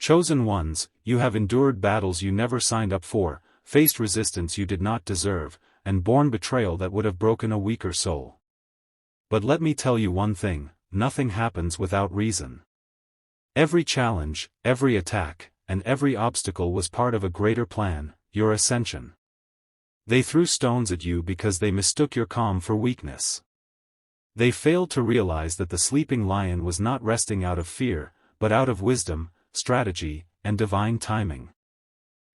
Chosen ones, you have endured battles you never signed up for, faced resistance you did not deserve, and borne betrayal that would have broken a weaker soul. But let me tell you one thing, nothing happens without reason. Every challenge, every attack, and every obstacle was part of a greater plan, your ascension. They threw stones at you because they mistook your calm for weakness. They failed to realize that the sleeping lion was not resting out of fear, but out of wisdom, strategy, and divine timing.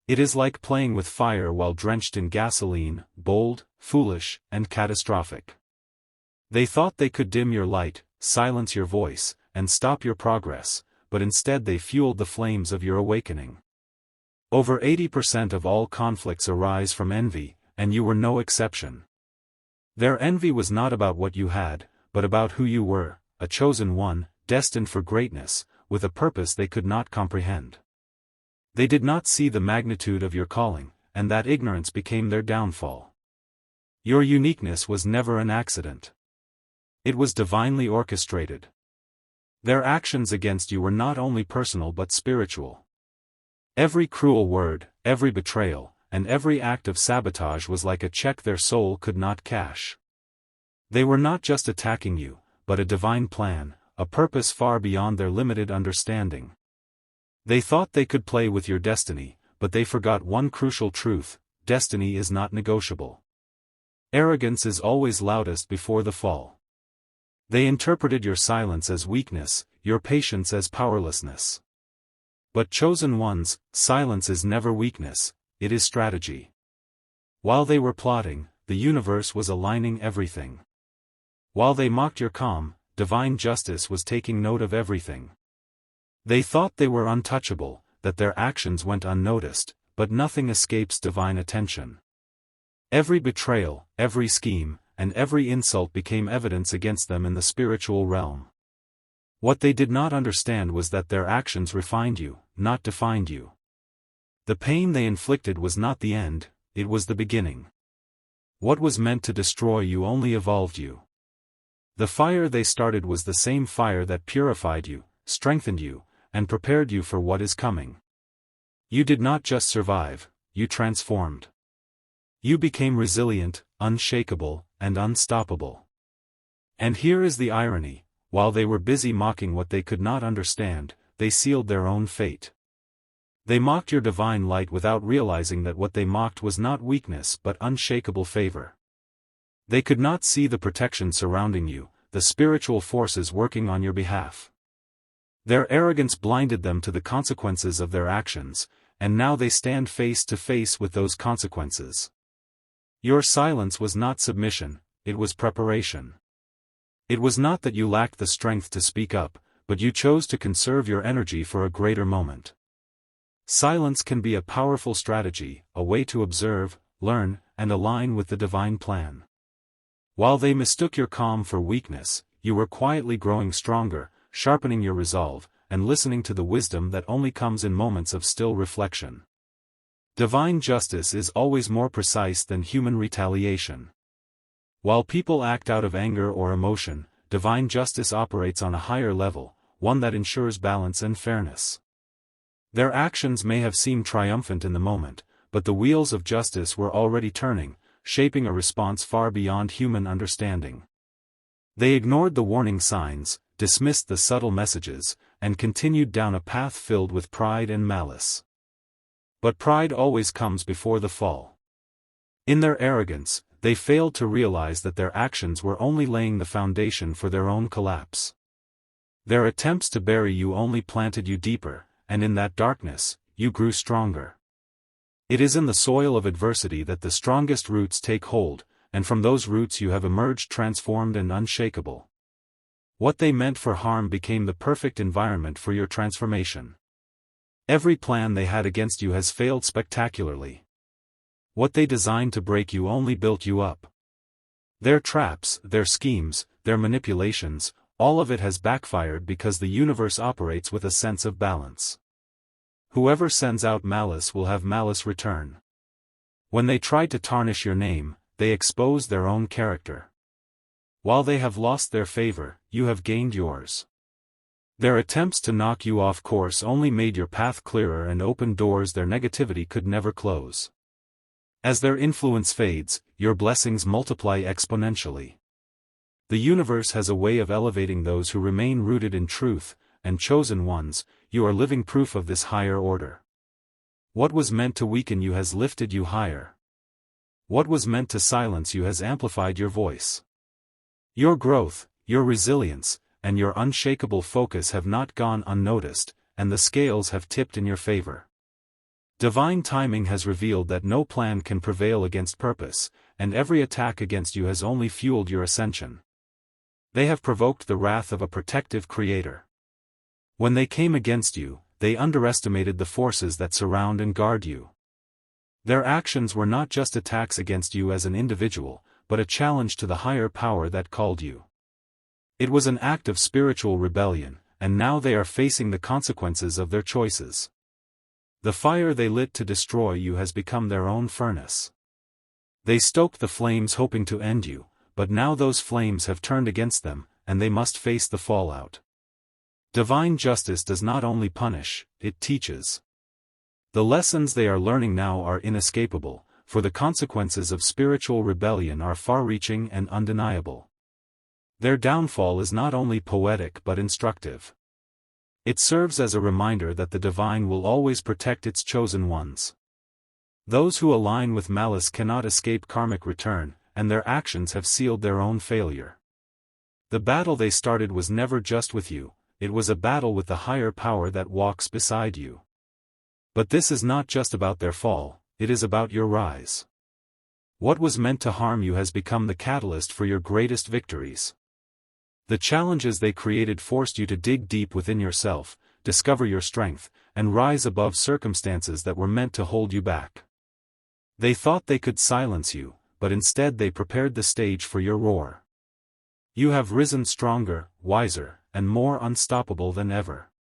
It is like playing with fire while drenched in gasoline, bold, foolish, and catastrophic. They thought they could dim your light, silence your voice, and stop your progress, but instead they fueled the flames of your awakening. Over 80% of all conflicts arise from envy, and you were no exception. Their envy was not about what you had, but about who you were, a chosen one, destined for greatness, with a purpose they could not comprehend. They did not see the magnitude of your calling, and that ignorance became their downfall. Your uniqueness was never an accident. It was divinely orchestrated. Their actions against you were not only personal but spiritual. Every cruel word, every betrayal, and every act of sabotage was like a check their soul could not cash. They were not just attacking you, but a divine plan, a purpose far beyond their limited understanding. They thought they could play with your destiny, but they forgot one crucial truth: destiny is not negotiable. Arrogance is always loudest before the fall. They interpreted your silence as weakness, your patience as powerlessness. But chosen ones, silence is never weakness, it is strategy. While they were plotting, the universe was aligning everything. While they mocked your calm, divine justice was taking note of everything. They thought they were untouchable, that their actions went unnoticed, but nothing escapes divine attention. Every betrayal, every scheme, and every insult became evidence against them in the spiritual realm. What they did not understand was that their actions refined you, not defined you. The pain they inflicted was not the end, it was the beginning. What was meant to destroy you only evolved you. The fire they started was the same fire that purified you, strengthened you, and prepared you for what is coming. You did not just survive, you transformed. You became resilient, unshakable, and unstoppable. And here is the irony: while they were busy mocking what they could not understand, they sealed their own fate. They mocked your divine light without realizing that what they mocked was not weakness but unshakable favor. They could not see the protection surrounding you, the spiritual forces working on your behalf. Their arrogance blinded them to the consequences of their actions, and now they stand face to face with those consequences. Your silence was not submission, it was preparation. It was not that you lacked the strength to speak up, but you chose to conserve your energy for a greater moment. Silence can be a powerful strategy, a way to observe, learn, and align with the divine plan. While they mistook your calm for weakness, you were quietly growing stronger, sharpening your resolve, and listening to the wisdom that only comes in moments of still reflection. Divine justice is always more precise than human retaliation. While people act out of anger or emotion, divine justice operates on a higher level, one that ensures balance and fairness. Their actions may have seemed triumphant in the moment, but the wheels of justice were already turning, shaping a response far beyond human understanding. They ignored the warning signs, dismissed the subtle messages, and continued down a path filled with pride and malice. But pride always comes before the fall. In their arrogance, they failed to realize that their actions were only laying the foundation for their own collapse. Their attempts to bury you only planted you deeper, and in that darkness, you grew stronger. It is in the soil of adversity that the strongest roots take hold, and from those roots you have emerged transformed and unshakable. What they meant for harm became the perfect environment for your transformation. Every plan they had against you has failed spectacularly. What they designed to break you only built you up. Their traps, their schemes, their manipulations, all of it has backfired because the universe operates with a sense of balance. Whoever sends out malice will have malice return. When they tried to tarnish your name, they exposed their own character. While they have lost their favor, you have gained yours. Their attempts to knock you off course only made your path clearer and opened doors their negativity could never close. As their influence fades, your blessings multiply exponentially. The universe has a way of elevating those who remain rooted in truth, and chosen ones, you are living proof of this higher order. What was meant to weaken you has lifted you higher. What was meant to silence you has amplified your voice. Your growth, your resilience, and your unshakable focus have not gone unnoticed, and the scales have tipped in your favor. Divine timing has revealed that no plan can prevail against purpose, and every attack against you has only fueled your ascension. They have provoked the wrath of a protective Creator. When they came against you, they underestimated the forces that surround and guard you. Their actions were not just attacks against you as an individual, but a challenge to the higher power that called you. It was an act of spiritual rebellion, and now they are facing the consequences of their choices. The fire they lit to destroy you has become their own furnace. They stoked the flames hoping to end you, but now those flames have turned against them, and they must face the fallout. Divine justice does not only punish, it teaches. The lessons they are learning now are inescapable, for the consequences of spiritual rebellion are far-reaching and undeniable. Their downfall is not only poetic but instructive. It serves as a reminder that the divine will always protect its chosen ones. Those who align with malice cannot escape karmic return, and their actions have sealed their own failure. The battle they started was never just with you, it was a battle with the higher power that walks beside you. But this is not just about their fall, it is about your rise. What was meant to harm you has become the catalyst for your greatest victories. The challenges they created forced you to dig deep within yourself, discover your strength, and rise above circumstances that were meant to hold you back. They thought they could silence you, but instead they prepared the stage for your roar. You have risen stronger, wiser, and more unstoppable than ever.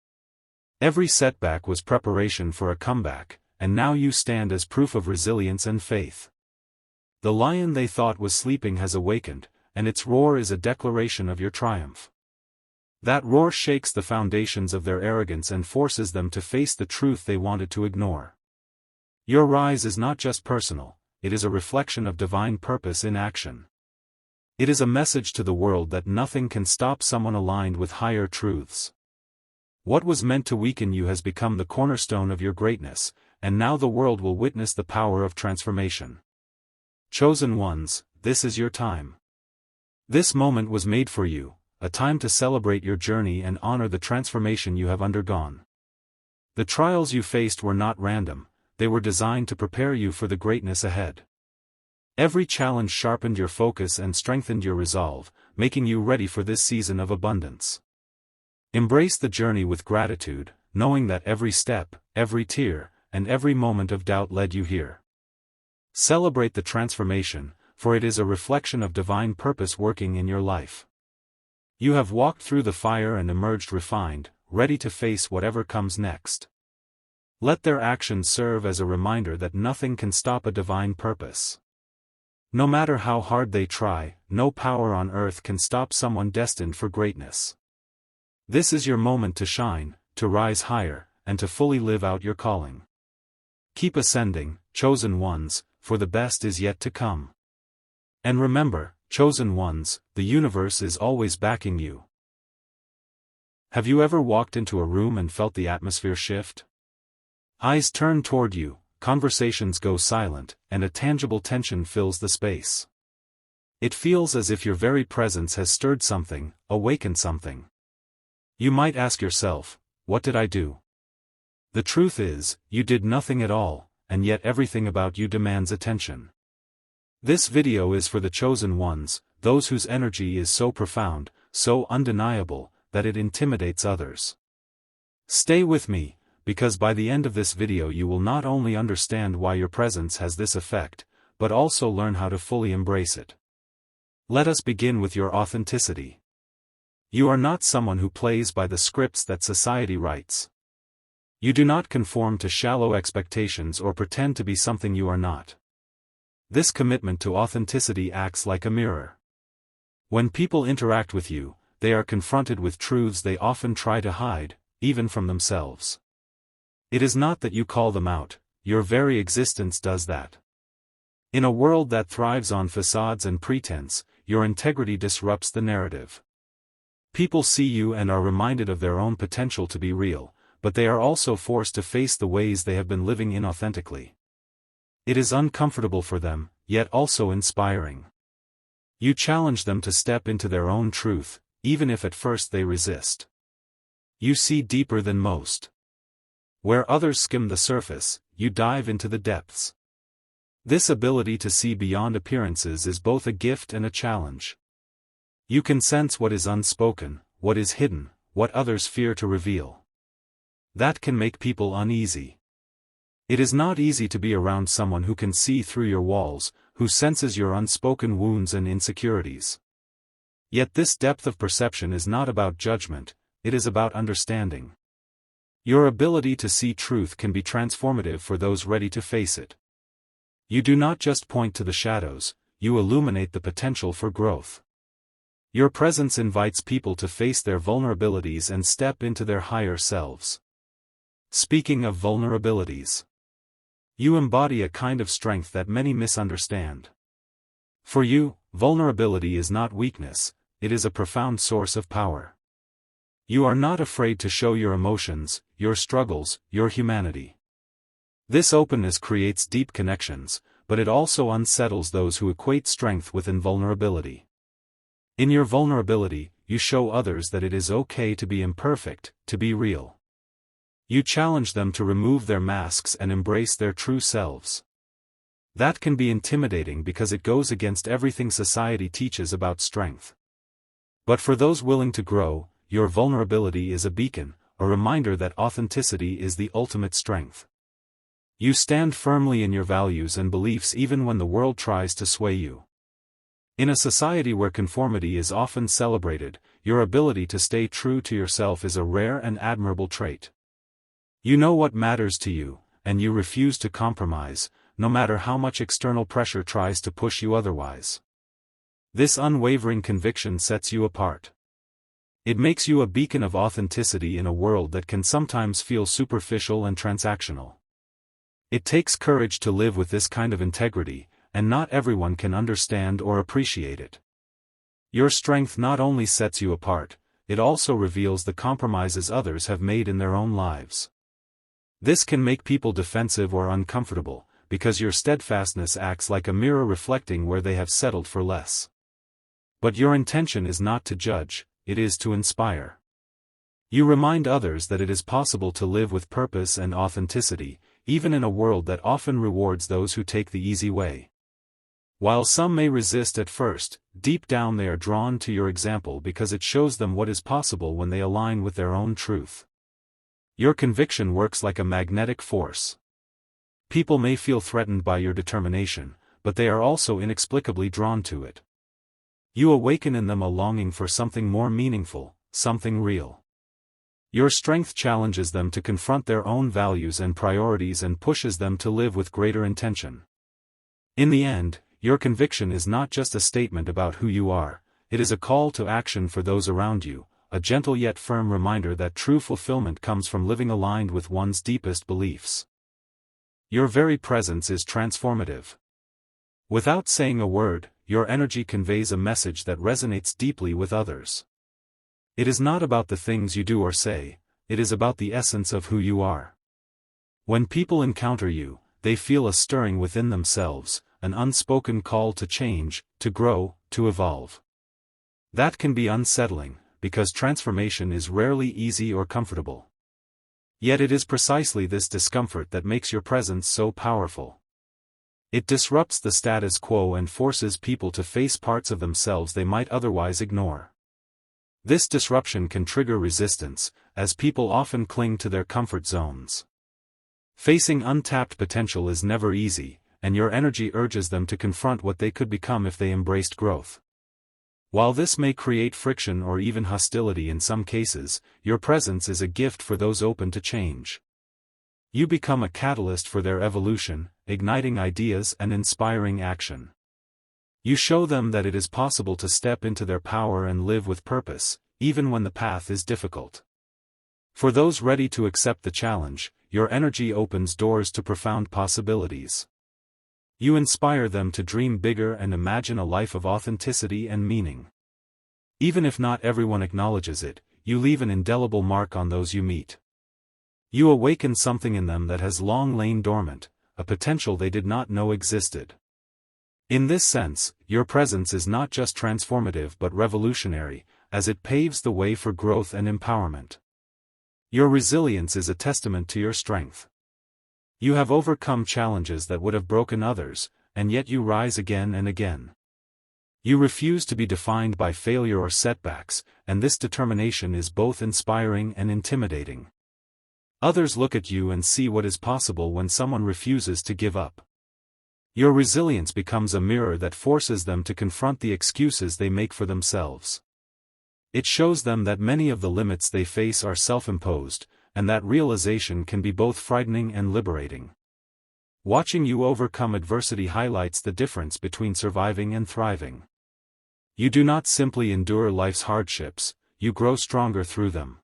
Every setback was preparation for a comeback, and now you stand as proof of resilience and faith. The lion they thought was sleeping has awakened, and its roar is a declaration of your triumph. That roar shakes the foundations of their arrogance and forces them to face the truth they wanted to ignore. Your rise is not just personal, it is a reflection of divine purpose in action. It is a message to the world that nothing can stop someone aligned with higher truths. What was meant to weaken you has become the cornerstone of your greatness, and now the world will witness the power of transformation. Chosen ones, this is your time. This moment was made for you, a time to celebrate your journey and honor the transformation you have undergone. The trials you faced were not random, they were designed to prepare you for the greatness ahead. Every challenge sharpened your focus and strengthened your resolve, making you ready for this season of abundance. Embrace the journey with gratitude, knowing that every step, every tear, and every moment of doubt led you here. Celebrate the transformation, for it is a reflection of divine purpose working in your life. You have walked through the fire and emerged refined, ready to face whatever comes next. Let their actions serve as a reminder that nothing can stop a divine purpose. No matter how hard they try, no power on earth can stop someone destined for greatness. This is your moment to shine, to rise higher, and to fully live out your calling. Keep ascending, chosen ones, for the best is yet to come. And remember, chosen ones, the universe is always backing you. Have you ever walked into a room and felt the atmosphere shift? Eyes turn toward you, conversations go silent, and a tangible tension fills the space. It feels as if your very presence has stirred something, awakened something. You might ask yourself, what did I do? The truth is, you did nothing at all, and yet everything about you demands attention. This video is for the chosen ones, those whose energy is so profound, so undeniable, that it intimidates others. Stay with me, because by the end of this video you will not only understand why your presence has this effect, but also learn how to fully embrace it. Let us begin with your authenticity. You are not someone who plays by the scripts that society writes. You do not conform to shallow expectations or pretend to be something you are not. This commitment to authenticity acts like a mirror. When people interact with you, they are confronted with truths they often try to hide, even from themselves. It is not that you call them out, your very existence does that. In a world that thrives on facades and pretense, your integrity disrupts the narrative. People see you and are reminded of their own potential to be real, but they are also forced to face the ways they have been living inauthentically. It is uncomfortable for them, yet also inspiring. You challenge them to step into their own truth, even if at first they resist. You see deeper than most. Where others skim the surface, you dive into the depths. This ability to see beyond appearances is both a gift and a challenge. You can sense what is unspoken, what is hidden, what others fear to reveal. That can make people uneasy. It is not easy to be around someone who can see through your walls, who senses your unspoken wounds and insecurities. Yet this depth of perception is not about judgment, it is about understanding. Your ability to see truth can be transformative for those ready to face it. You do not just point to the shadows, you illuminate the potential for growth. Your presence invites people to face their vulnerabilities and step into their higher selves. Speaking of vulnerabilities, you embody a kind of strength that many misunderstand. For you, vulnerability is not weakness, it is a profound source of power. You are not afraid to show your emotions, your struggles, your humanity. This openness creates deep connections, but it also unsettles those who equate strength with invulnerability. In your vulnerability, you show others that it is okay to be imperfect, to be real. You challenge them to remove their masks and embrace their true selves. That can be intimidating because it goes against everything society teaches about strength. But for those willing to grow, your vulnerability is a beacon, a reminder that authenticity is the ultimate strength. You stand firmly in your values and beliefs even when the world tries to sway you. In a society where conformity is often celebrated, your ability to stay true to yourself is a rare and admirable trait. You know what matters to you, and you refuse to compromise, no matter how much external pressure tries to push you otherwise. This unwavering conviction sets you apart. It makes you a beacon of authenticity in a world that can sometimes feel superficial and transactional. It takes courage to live with this kind of integrity, and not everyone can understand or appreciate it. Your strength not only sets you apart, it also reveals the compromises others have made in their own lives. This can make people defensive or uncomfortable, because your steadfastness acts like a mirror reflecting where they have settled for less. But your intention is not to judge, it is to inspire. You remind others that it is possible to live with purpose and authenticity, even in a world that often rewards those who take the easy way. While some may resist at first, deep down they are drawn to your example because it shows them what is possible when they align with their own truth. Your conviction works like a magnetic force. People may feel threatened by your determination, but they are also inexplicably drawn to it. You awaken in them a longing for something more meaningful, something real. Your strength challenges them to confront their own values and priorities and pushes them to live with greater intention. In the end, your conviction is not just a statement about who you are, it is a call to action for those around you, a gentle yet firm reminder that true fulfillment comes from living aligned with one's deepest beliefs. Your very presence is transformative. Without saying a word, your energy conveys a message that resonates deeply with others. It is not about the things you do or say, it is about the essence of who you are. When people encounter you, they feel a stirring within themselves, an unspoken call to change, to grow, to evolve. That can be unsettling, because transformation is rarely easy or comfortable. Yet it is precisely this discomfort that makes your presence so powerful. It disrupts the status quo and forces people to face parts of themselves they might otherwise ignore. This disruption can trigger resistance, as people often cling to their comfort zones. Facing untapped potential is never easy, and your energy urges them to confront what they could become if they embraced growth. While this may create friction or even hostility in some cases, your presence is a gift for those open to change. You become a catalyst for their evolution, igniting ideas and inspiring action. You show them that it is possible to step into their power and live with purpose, even when the path is difficult. For those ready to accept the challenge, your energy opens doors to profound possibilities. You inspire them to dream bigger and imagine a life of authenticity and meaning. Even if not everyone acknowledges it, you leave an indelible mark on those you meet. You awaken something in them that has long lain dormant, a potential they did not know existed. In this sense, your presence is not just transformative but revolutionary, as it paves the way for growth and empowerment. Your resilience is a testament to your strength. You have overcome challenges that would have broken others, and yet you rise again and again. You refuse to be defined by failure or setbacks, and this determination is both inspiring and intimidating. Others look at you and see what is possible when someone refuses to give up. Your resilience becomes a mirror that forces them to confront the excuses they make for themselves. It shows them that many of the limits they face are self-imposed, and that realization can be both frightening and liberating. Watching you overcome adversity highlights the difference between surviving and thriving. You do not simply endure life's hardships, you grow stronger through them.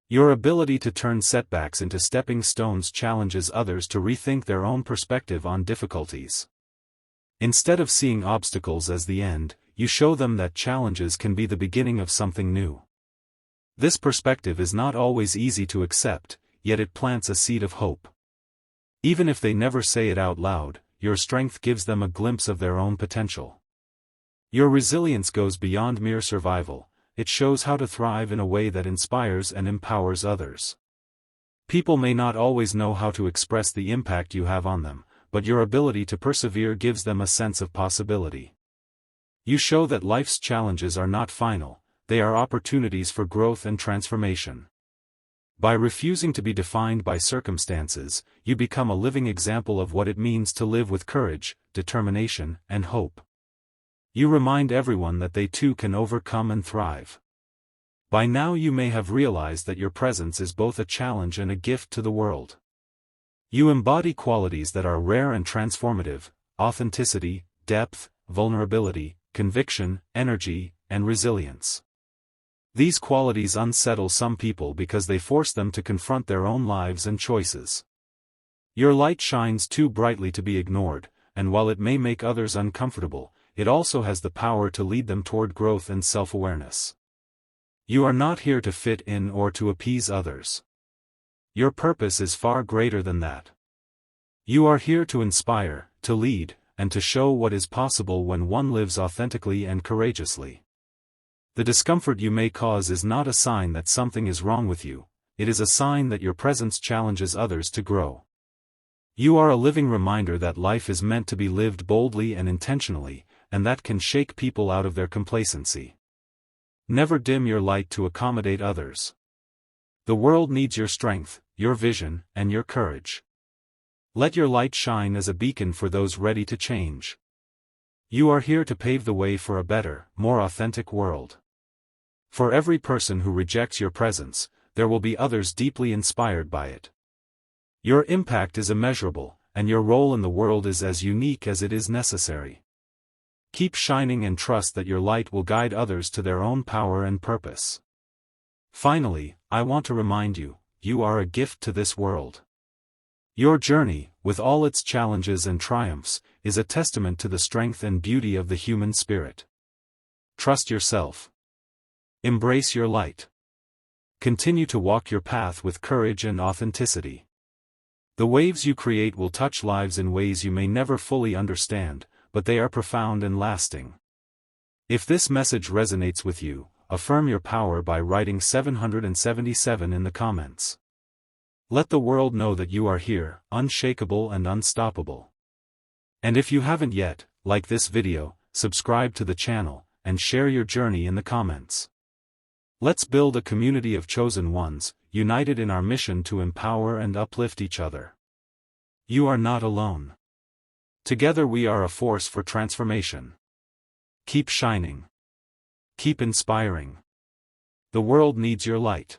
Your ability to turn setbacks into stepping stones challenges others to rethink their own perspective on difficulties. Instead of seeing obstacles as the end, you show them that challenges can be the beginning of something new. This perspective is not always easy to accept, yet it plants a seed of hope. Even if they never say it out loud, your strength gives them a glimpse of their own potential. Your resilience goes beyond mere survival, it shows how to thrive in a way that inspires and empowers others. People may not always know how to express the impact you have on them, but your ability to persevere gives them a sense of possibility. You show that life's challenges are not final, they are opportunities for growth and transformation. By refusing to be defined by circumstances, you become a living example of what it means to live with courage, determination, and hope. You remind everyone that they too can overcome and thrive. By now you may have realized that your presence is both a challenge and a gift to the world. You embody qualities that are rare and transformative: authenticity, depth, vulnerability, conviction, energy, and resilience. These qualities unsettle some people because they force them to confront their own lives and choices. Your light shines too brightly to be ignored, and while it may make others uncomfortable, it also has the power to lead them toward growth and self-awareness. You are not here to fit in or to appease others. Your purpose is far greater than that. You are here to inspire, to lead, and to show what is possible when one lives authentically and courageously. The discomfort you may cause is not a sign that something is wrong with you, it is a sign that your presence challenges others to grow. You are a living reminder that life is meant to be lived boldly and intentionally, and that can shake people out of their complacency. Never dim your light to accommodate others. The world needs your strength, your vision, and your courage. Let your light shine as a beacon for those ready to change. You are here to pave the way for a better, more authentic world. For every person who rejects your presence, there will be others deeply inspired by it. Your impact is immeasurable, and your role in the world is as unique as it is necessary. Keep shining and trust that your light will guide others to their own power and purpose. Finally, I want to remind you, you are a gift to this world. Your journey, with all its challenges and triumphs, is a testament to the strength and beauty of the human spirit. Trust yourself. Embrace your light. Continue to walk your path with courage and authenticity. The waves you create will touch lives in ways you may never fully understand, but they are profound and lasting. If this message resonates with you, affirm your power by writing 777 in the comments. Let the world know that you are here, unshakable and unstoppable. And if you haven't yet, like this video, subscribe to the channel, and share your journey in the comments. Let's build a community of chosen ones, united in our mission to empower and uplift each other. You are not alone. Together we are a force for transformation. Keep shining. Keep inspiring. The world needs your light.